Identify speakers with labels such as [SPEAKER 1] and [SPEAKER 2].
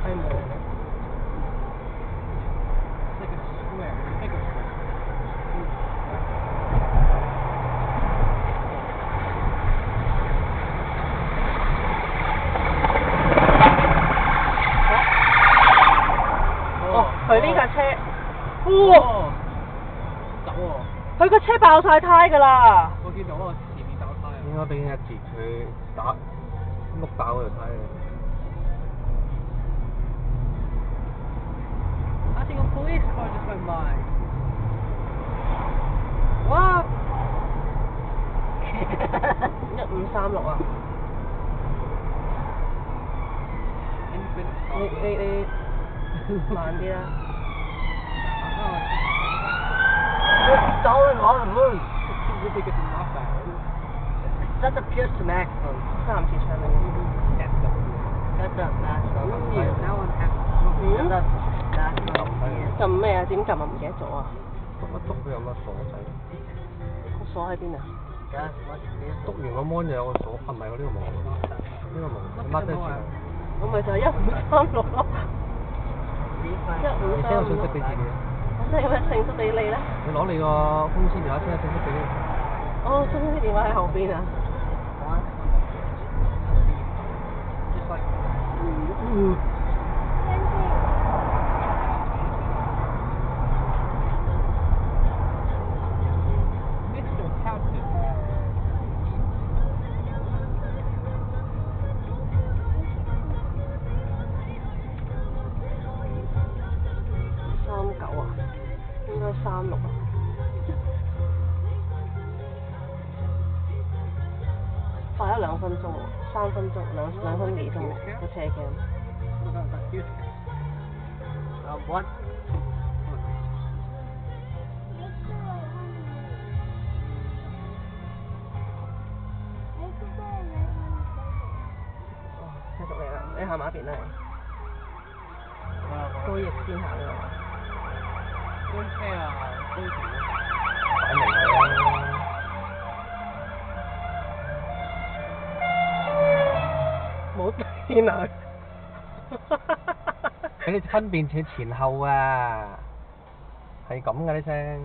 [SPEAKER 1] 係冇嘅。
[SPEAKER 2] Like a square, a bigger square.
[SPEAKER 1] 哦，佢呢架車，
[SPEAKER 2] 哦，走喎！
[SPEAKER 1] 佢個車爆晒胎㗎啦！
[SPEAKER 2] 我見到啊，前面爆胎啊！
[SPEAKER 3] 應該俾一截佢打碌爆嗰條胎啊！
[SPEAKER 2] I think a police car just went by. What?
[SPEAKER 1] 1536啊！你慢啲啦。
[SPEAKER 3] Going on the moon.
[SPEAKER 2] Seems like it's not bad.
[SPEAKER 3] That appears to maximum.
[SPEAKER 1] 3次槍嚟嘅。
[SPEAKER 3] That's the maximum.
[SPEAKER 2] Now I'm happy.
[SPEAKER 3] That's the maximum.
[SPEAKER 1] 撳咩啊？點撳啊？唔記得咗啊！
[SPEAKER 3] 篤一篤佢有個鎖仔，
[SPEAKER 1] 個鎖喺邊啊？
[SPEAKER 3] 篤完個 mon 就有個鎖，唔係喎，呢個冇，呢個冇，你 mark 低住佢。
[SPEAKER 1] 我咪就係1536咯。
[SPEAKER 3] 你 send 個信息俾自己。
[SPEAKER 1] 我 send 咩信息俾你咧？
[SPEAKER 3] 你攞你個公司電話 send 信息俾你。
[SPEAKER 1] 哦，公司電話喺後邊啊。
[SPEAKER 2] Just like. Mr. Captain.
[SPEAKER 1] 39啊，應該36啊。快咗2分鐘喎，3分鐘，兩分幾鐘喎個車 cam。
[SPEAKER 3] What？
[SPEAKER 1] 繼續嚟啦，你行埋一邊啦你。高翼先行啊！
[SPEAKER 2] 公車啊，高鐵啊。
[SPEAKER 3] 擺明係啦。
[SPEAKER 1] 冇電啊！
[SPEAKER 3] 俾你分辨前後啊，係咁嘅呢聲。